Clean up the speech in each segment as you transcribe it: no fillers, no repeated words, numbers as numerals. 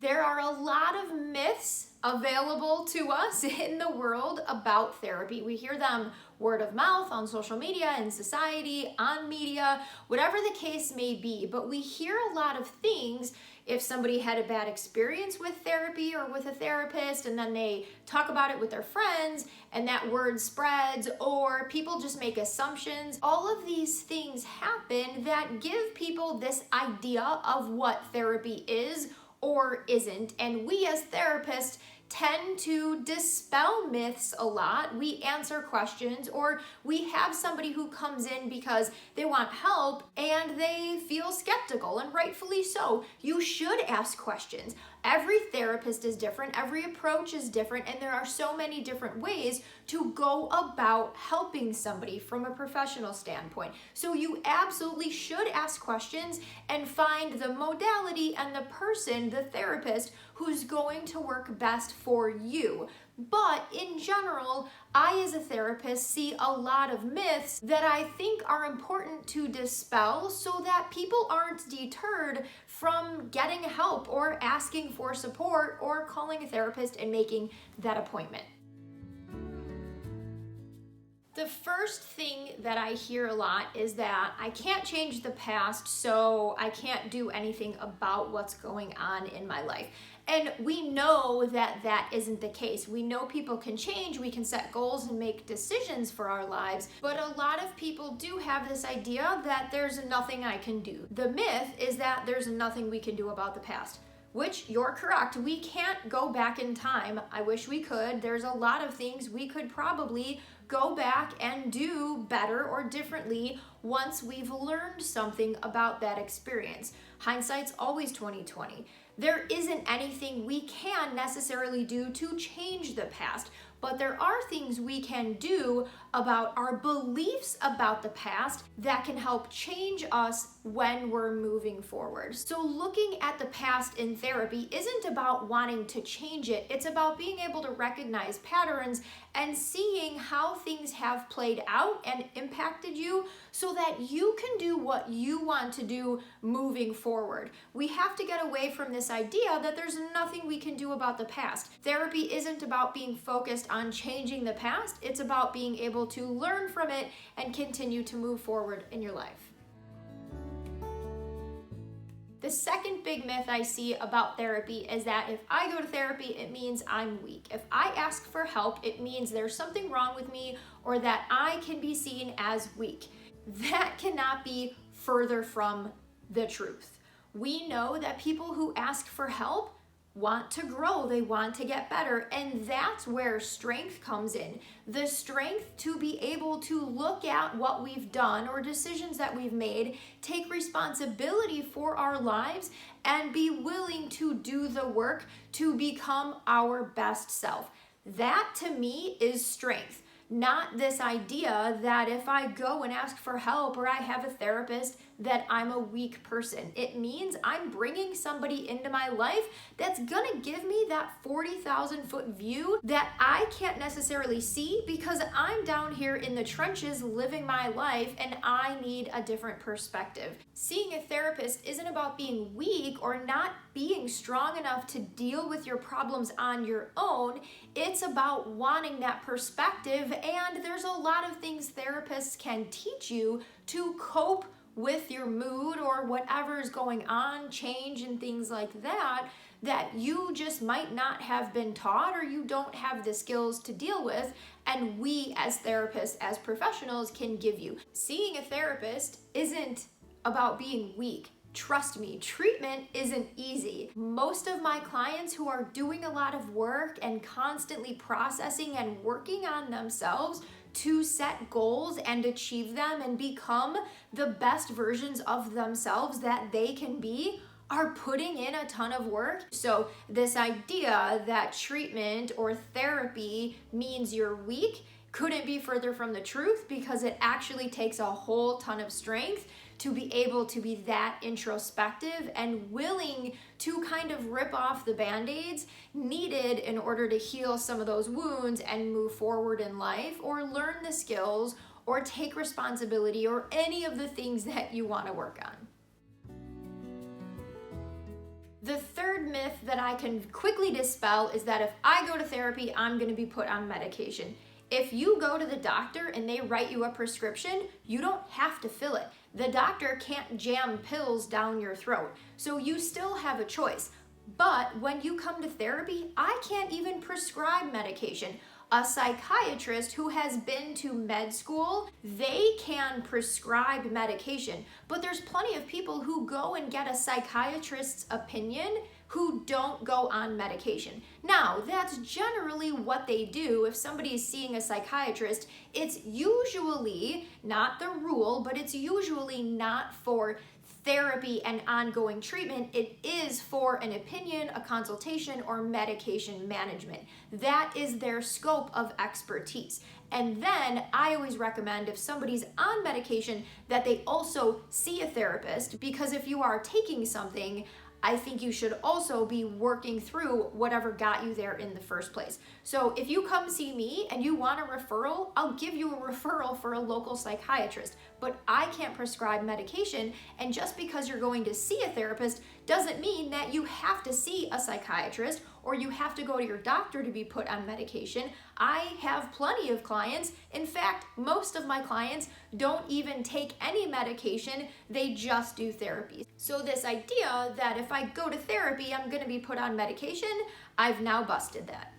There are a lot of myths available to us in the world about therapy. We hear them word of mouth on social media, in society, on media, whatever the case may be. But we hear a lot of things if somebody had a bad experience with therapy or with a therapist, and then they talk about it with their friends, and that word spreads, or people just make assumptions. All of these things happen that give people this idea of what therapy is or isn't. And we as therapists tend to dispel myths a lot. We answer questions, or we have somebody who comes in because they want help and they feel skeptical, and rightfully so. You should ask questions. Every therapist is different, every approach is different, and there are so many different ways to go about helping somebody from a professional standpoint. So you absolutely should ask questions and find the modality and the person, the therapist, who's going to work best for you. But in general, I as a therapist see a lot of myths that I think are important to dispel so that people aren't deterred from getting help or asking for support or calling a therapist and making that appointment. The first thing that I hear a lot is that I can't change the past, so I can't do anything about what's going on in my life. And we know that that isn't the case. We know people can change, we can set goals and make decisions for our lives, but a lot of people do have this idea that there's nothing I can do. The myth is that there's nothing we can do about the past, which you're correct. We can't go back in time. I wish we could. There's a lot of things we could probably go back and do better or differently once we've learned something about that experience. Hindsight's always 20/20. There isn't anything we can necessarily do to change the past, but there are things we can do about our beliefs about the past that can help change us when we're moving forward. So looking at the past in therapy isn't about wanting to change it. It's about being able to recognize patterns and seeing how things have played out and impacted you so that you can do what you want to do moving forward. We have to get away from this idea that there's nothing we can do about the past. Therapy isn't about being focused on changing the past. It's about being able to learn from it and continue to move forward in your life. The second big myth I see about therapy is that if I go to therapy, it means I'm weak. If I ask for help, it means there's something wrong with me or that I can be seen as weak. That cannot be further from the truth. We know that people who ask for help want to grow, they want to get better, and that's where strength comes in. The strength to be able to look at what we've done or decisions that we've made, take responsibility for our lives, and be willing to do the work to become our best self. That to me is strength. Not this idea that if I go and ask for help or I have a therapist that I'm a weak person. It means I'm bringing somebody into my life that's gonna give me that 40,000 foot view that I can't necessarily see because I'm down here in the trenches living my life and I need a different perspective. Seeing a therapist isn't about being weak or not being strong enough to deal with your problems on your own. It's about wanting that perspective, and there's a lot of things therapists can teach you to cope with your mood or whatever is going on, change and things like that, that you just might not have been taught or you don't have the skills to deal with, and we as therapists, as professionals, can give you. Seeing a therapist isn't about being weak. Trust me, treatment isn't easy. Most of my clients who are doing a lot of work and constantly processing and working on themselves to set goals and achieve them and become the best versions of themselves that they can be are putting in a ton of work. So this idea that treatment or therapy means you're weak couldn't be further from the truth, because it actually takes a whole ton of strength to be able to be that introspective and willing to kind of rip off the band-aids needed in order to heal some of those wounds and move forward in life, or learn the skills, or take responsibility, or any of the things that you want to work on. The third myth that I can quickly dispel is that if I go to therapy, I'm going to be put on medication. If you go to the doctor and they write you a prescription, you don't have to fill it. The doctor can't jam pills down your throat, so you still have a choice. But when you come to therapy, I can't even prescribe medication. A psychiatrist who has been to med school, they can prescribe medication. But there's plenty of people who go and get a psychiatrist's opinion who don't go on medication. Now, that's generally what they do. If somebody is seeing a psychiatrist, it's usually not the rule, but it's usually not for therapy and ongoing treatment. It is for an opinion, a consultation, or medication management. That is their scope of expertise. And then I always recommend, if somebody's on medication, that they also see a therapist, because if you are taking something, I think you should also be working through whatever got you there in the first place. So if you come see me and you want a referral, I'll give you a referral for a local psychiatrist, but I can't prescribe medication. And just because you're going to see a therapist doesn't mean that you have to see a psychiatrist or you have to go to your doctor to be put on medication. I have plenty of clients. In fact, most of my clients don't even take any medication, they just do therapy. So this idea that if I go to therapy, I'm gonna be put on medication, I've now busted that.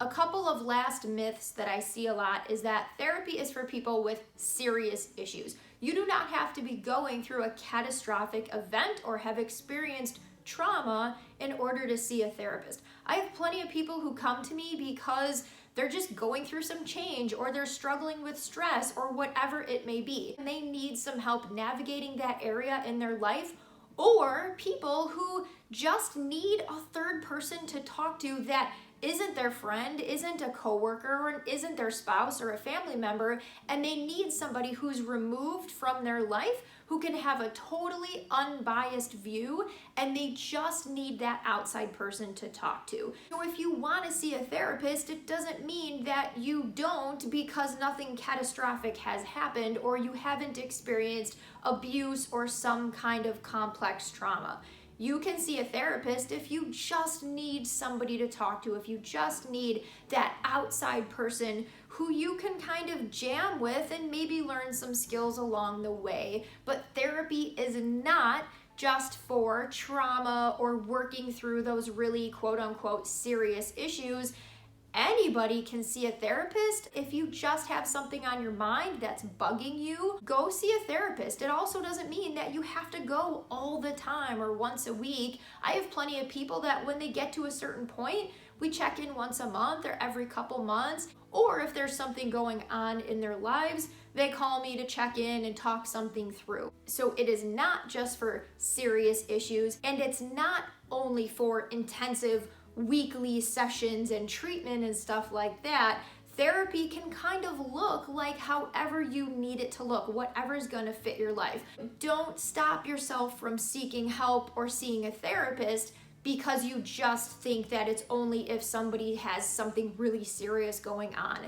A couple of last myths that I see a lot is that therapy is for people with serious issues. You do not have to be going through a catastrophic event or have experienced trauma in order to see a therapist. I have plenty of people who come to me because they're just going through some change, or they're struggling with stress, or whatever it may be, and they need some help navigating that area in their life, or people who just need a third person to talk to that isn't their friend, isn't a coworker, or isn't their spouse or a family member, and they need somebody who's removed from their life, who can have a totally unbiased view, and they just need that outside person to talk to. So if you want to see a therapist, it doesn't mean that you don't because nothing catastrophic has happened or you haven't experienced abuse or some kind of complex trauma. You can see a therapist if you just need somebody to talk to, if you just need that outside person who you can kind of jam with and maybe learn some skills along the way. But therapy is not just for trauma or working through those really quote unquote serious issues. Anybody can see a therapist. If you just have something on your mind that's bugging you, go see a therapist. It also doesn't mean that you have to go all the time or once a week. I have plenty of people that when they get to a certain point, we check in once a month or every couple months, or if there's something going on in their lives, they call me to check in and talk something through. So it is not just for serious issues, and it's not only for intensive weekly sessions and treatment and stuff like that. Therapy can kind of look like however you need it to look, whatever's gonna fit your life. Don't stop yourself from seeking help or seeing a therapist because you just think that it's only if somebody has something really serious going on.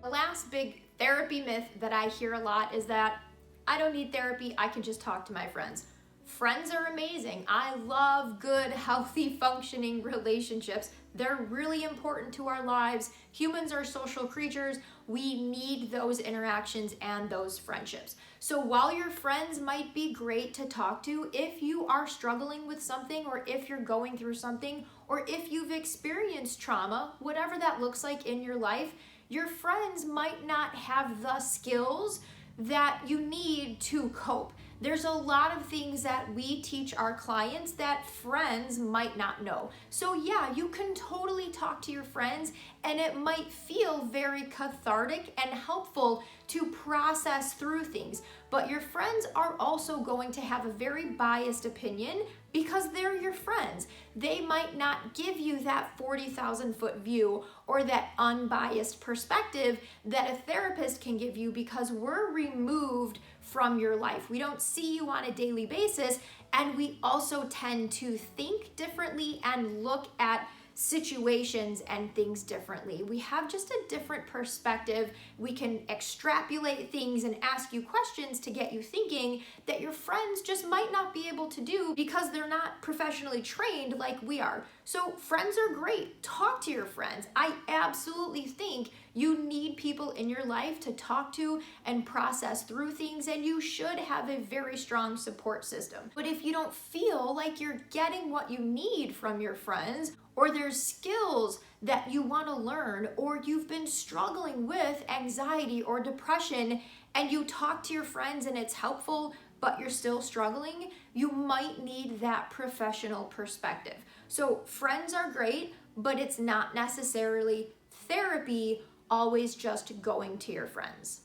The last big therapy myth that I hear a lot is that I don't need therapy, I can just talk to my friends. Friends are amazing. I love good, healthy, functioning relationships. They're really important to our lives. Humans are social creatures. We need those interactions and those friendships. So while your friends might be great to talk to, if you are struggling with something, or if you're going through something, or if you've experienced trauma, whatever that looks like in your life, your friends might not have the skills that you need to cope. There's a lot of things that we teach our clients that friends might not know. So yeah, you can totally talk to your friends and it might feel very cathartic and helpful to process through things. But your friends are also going to have a very biased opinion because they're your friends. They might not give you that 40,000-foot view or that unbiased perspective that a therapist can give you because we're removed from your life. We don't see you on a daily basis, and we also tend to think differently and look at situations and things differently. We have just a different perspective. We can extrapolate things and ask you questions to get you thinking that your friends just might not be able to do because they're not professionally trained like we are. So friends are great. Talk to your friends. I absolutely think you need people in your life to talk to and process through things, and you should have a very strong support system. But if you don't feel like you're getting what you need from your friends, or there's skills that you want to learn, or you've been struggling with anxiety or depression and you talk to your friends and it's helpful, but you're still struggling, you might need that professional perspective. So friends are great, but it's not necessarily therapy, always just going to your friends.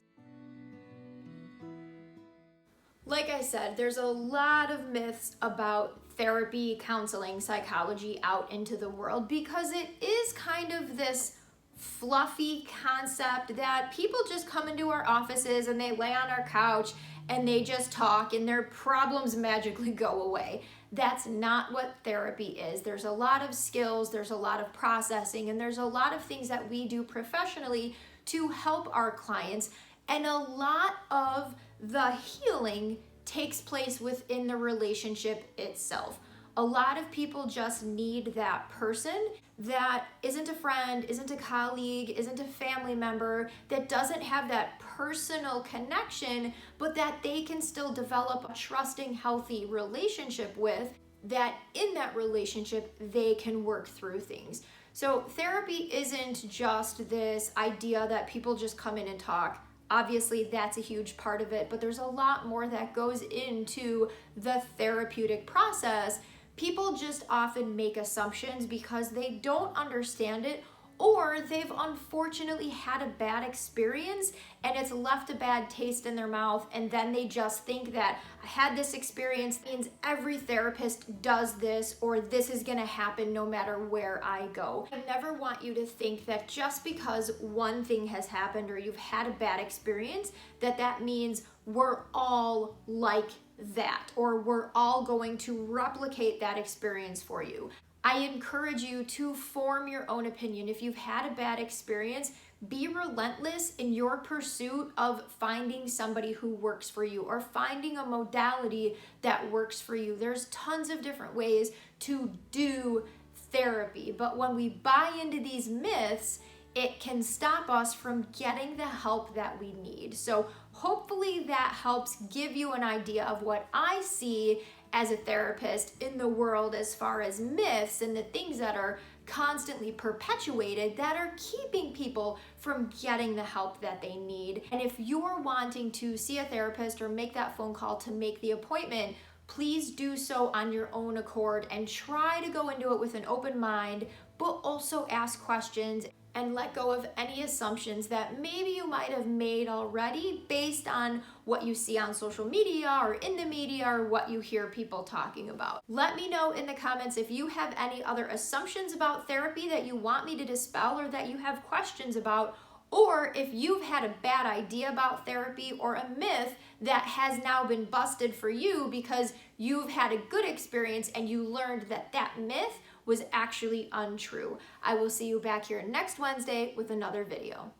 Like I said, there's a lot of myths about therapy, counseling, psychology out into the world because it is kind of this fluffy concept that people just come into our offices and they lay on our couch and they just talk and their problems magically go away. That's not what therapy is. There's a lot of skills, there's a lot of processing, and there's a lot of things that we do professionally to help our clients. And a lot of the healing takes place within the relationship itself. A lot of people just need that person that isn't a friend, isn't a colleague, isn't a family member, that doesn't have that personal connection, but that they can still develop a trusting, healthy relationship with, that in that relationship they can work through things. So therapy isn't just this idea that people just come in and talk. Obviously, that's a huge part of it, but there's a lot more that goes into the therapeutic process. People just often make assumptions because they don't understand it, or they've unfortunately had a bad experience and it's left a bad taste in their mouth, and then they just think that I had this experience means every therapist does this, or this is gonna happen no matter where I go. I never want you to think that just because one thing has happened or you've had a bad experience, that means we're all like that, or we're all going to replicate that experience for you. I encourage you to form your own opinion. If you've had a bad experience, be relentless in your pursuit of finding somebody who works for you or finding a modality that works for you. There's tons of different ways to do therapy, but when we buy into these myths, it can stop us from getting the help that we need. So hopefully that helps give you an idea of what I see as a therapist in the world as far as myths and the things that are constantly perpetuated that are keeping people from getting the help that they need. And if you're wanting to see a therapist or make that phone call to make the appointment, please do so on your own accord and try to go into it with an open mind, but also ask questions and let go of any assumptions that maybe you might have made already based on what you see on social media or in the media or what you hear people talking about. Let me know in the comments if you have any other assumptions about therapy that you want me to dispel or that you have questions about, or if you've had a bad idea about therapy or a myth that has now been busted for you because you've had a good experience and you learned that myth was actually untrue. I will see you back here next Wednesday with another video.